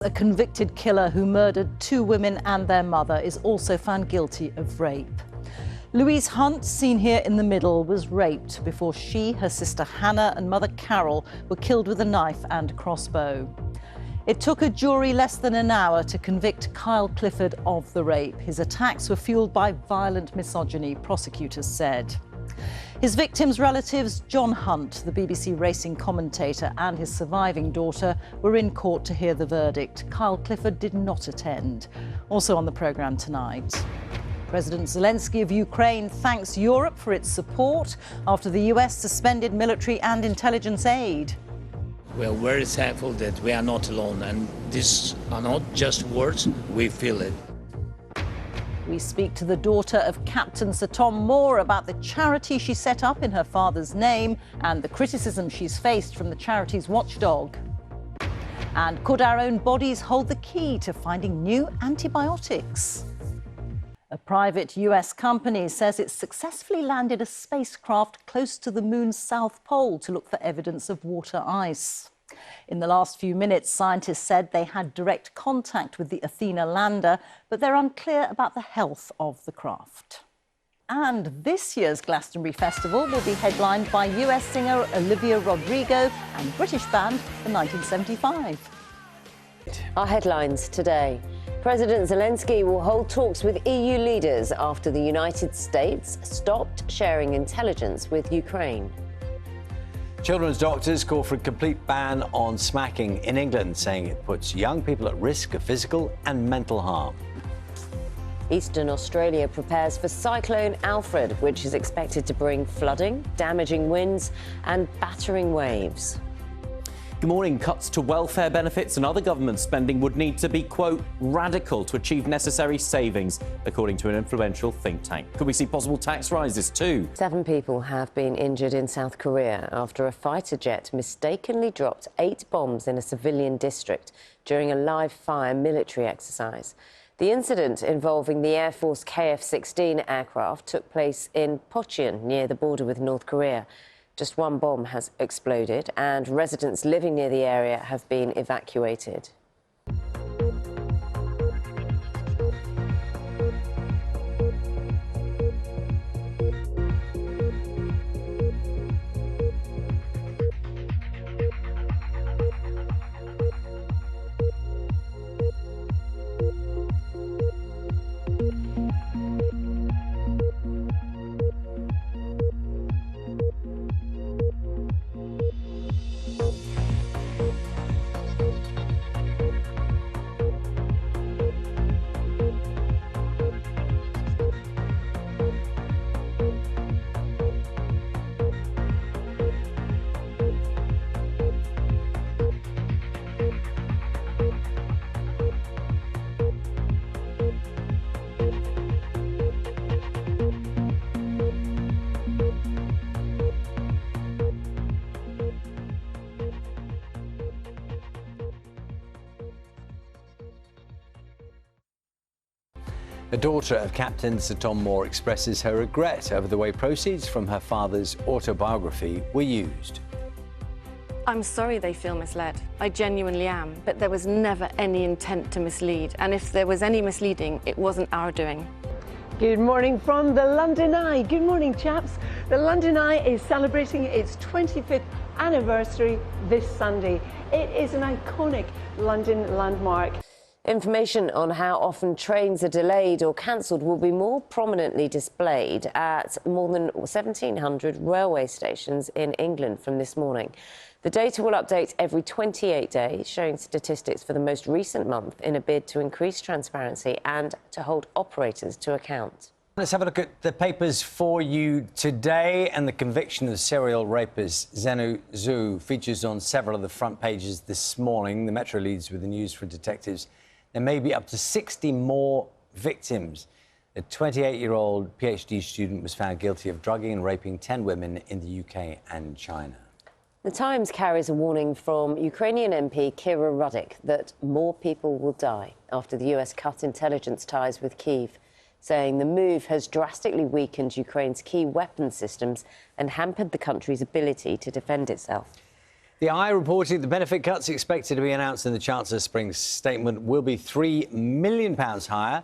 A convicted killer who murdered two women and their mother is also found guilty of rape. Louise Hunt, seen here in the middle, was raped before she, her sister Hannah and mother Carol were killed with a knife and crossbow. It took a jury less than an hour to convict Kyle Clifford of the rape. His attacks were fueled by violent misogyny, prosecutors said. His victims' relatives, John Hunt, the BBC racing commentator, and his surviving daughter were in court to hear the verdict. Kyle Clifford did not attend. Also on the programme tonight, President Zelensky of Ukraine thanks Europe for its support after the US suspended military and intelligence aid. We are very thankful that we are not alone, and these are not just words, we feel it. We speak to the daughter of Captain Sir Tom Moore about the charity she set up in her father's name and the criticism she's faced from the charity's watchdog. And could our own bodies hold the key to finding new antibiotics? A private US company says it successfully landed a spacecraft close to the moon's south pole to look for evidence of water ice. In the last few minutes, scientists said they had direct contact with the Athena lander, but they're unclear about the health of the craft. And this year's Glastonbury Festival will be headlined by US singer Olivia Rodrigo and British band The 1975. Our headlines today. President Zelensky will hold talks with EU leaders after the United States stopped sharing intelligence with Ukraine. Children's doctors call for a complete ban on smacking in England, saying it puts young people at risk of physical and mental harm. Eastern Australia prepares for Cyclone Alfred, which is expected to bring flooding, damaging winds and battering waves. Good morning. Cuts to welfare benefits and other government spending would need to be, quote, radical to achieve necessary savings, according to an influential think tank. Could we see possible tax rises too? 7 people have been injured in South Korea after a fighter jet mistakenly dropped 8 bombs in a civilian district during a live-fire military exercise. The incident involving the Air Force KF-16 aircraft took place in Pocheon, near the border with North Korea. Just 1 bomb has exploded and residents living near the area have been evacuated. The daughter of Captain Sir Tom Moore expresses her regret over the way proceeds from her father's autobiography were used. I'm sorry they feel misled. I genuinely am, but there was never any intent to mislead. And if there was any misleading, it wasn't our doing. Good morning from the London Eye. Good morning, chaps. The London Eye is celebrating its 25th anniversary this Sunday. It is an iconic London landmark. Information on how often trains are delayed or cancelled will be more prominently displayed at more than 1,700 railway stations in England from this morning. The data will update every 28 days, showing statistics for the most recent month in a bid to increase transparency and to hold operators to account. Let's have a look at the papers for you today. And the conviction of serial rapist Zhenu Zhu features on several of the front pages this morning. The Metro leads with the news for detectives. There may be up to 60 more victims. A 28-year-old PhD student was found guilty of drugging and raping 10 women in the UK and China. The Times carries a warning from Ukrainian MP Kira Rudik that more people will die after the US cut intelligence ties with Kyiv, saying the move has drastically weakened Ukraine's key weapon systems and hampered the country's ability to defend itself. The Eye reporting the benefit cuts expected to be announced in the Chancellor's spring statement will be £3 million higher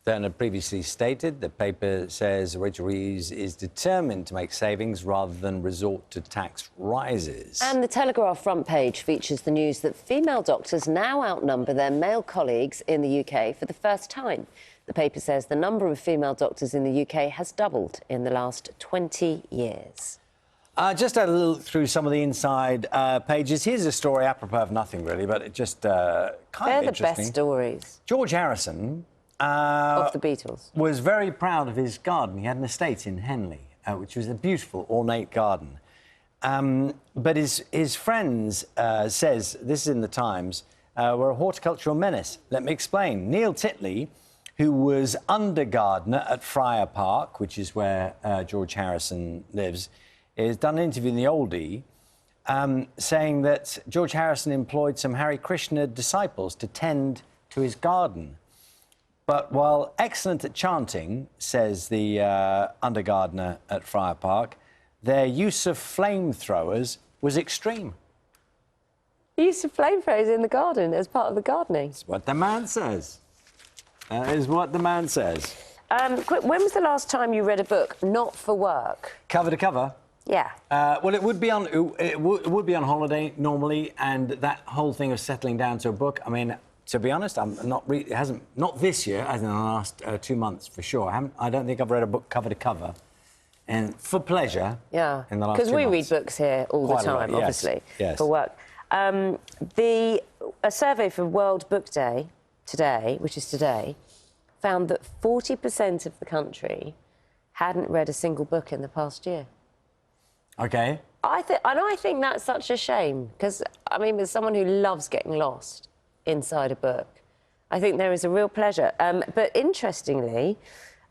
than had previously stated. The paper says Rachel Reeves is determined to make savings rather than resort to tax rises. And the Telegraph front page features the news that female doctors now outnumber their male colleagues in the UK for the first time. The paper says the number of female doctors in the UK has doubled in the last 20 years. Just had a little through some of the inside pages. Here's a story apropos of nothing, really, but it just kind of interesting. They're the best stories. George Harrison... of the Beatles. Was very proud of his garden. He had an estate in Henley, which was a beautiful, ornate garden. But his friends says, this is in the Times, were a horticultural menace. Let me explain. Neil Titley, who was under gardener at Friar Park, which is where George Harrison lives, has done an interview in the Oldie saying that George Harrison employed some Hare Krishna disciples to tend to his garden. But while excellent at chanting, says the under gardener at Friar Park, their use of flamethrowers was extreme. Use of flamethrowers in the garden as part of the gardening. That's what the man says. That is what the man says. When was the last time you read a book not for work? Cover to cover. Yeah. Well, it would be on holiday normally, and that whole thing of settling down to a book. I mean, to be honest, it hasn't, not this year, as in the last 2 months for sure. I don't think I've read a book cover to cover, and for pleasure. Yeah. In the last 2 months. Because we read books here all Quite the a lot, time, yes, obviously, yes. for work. A survey for World Book Day today, which is today, found that 40% of the country hadn't read a single book in the past year. OK. I think that's such a shame, because, I mean, as someone who loves getting lost inside a book, I think there is a real pleasure. But interestingly,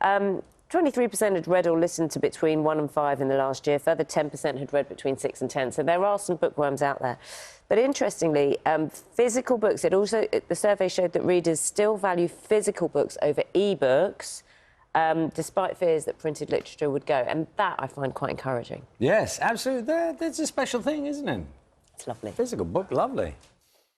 23% had read or listened to between 1 and 5 in the last year. Further 10% had read between 6 and 10. So there are some bookworms out there. But interestingly, physical books, the survey showed that readers still value physical books over e-books, despite fears that printed literature would go. And that I find quite encouraging. Yes, absolutely. That's a special thing, isn't it? It's lovely. Physical book, lovely.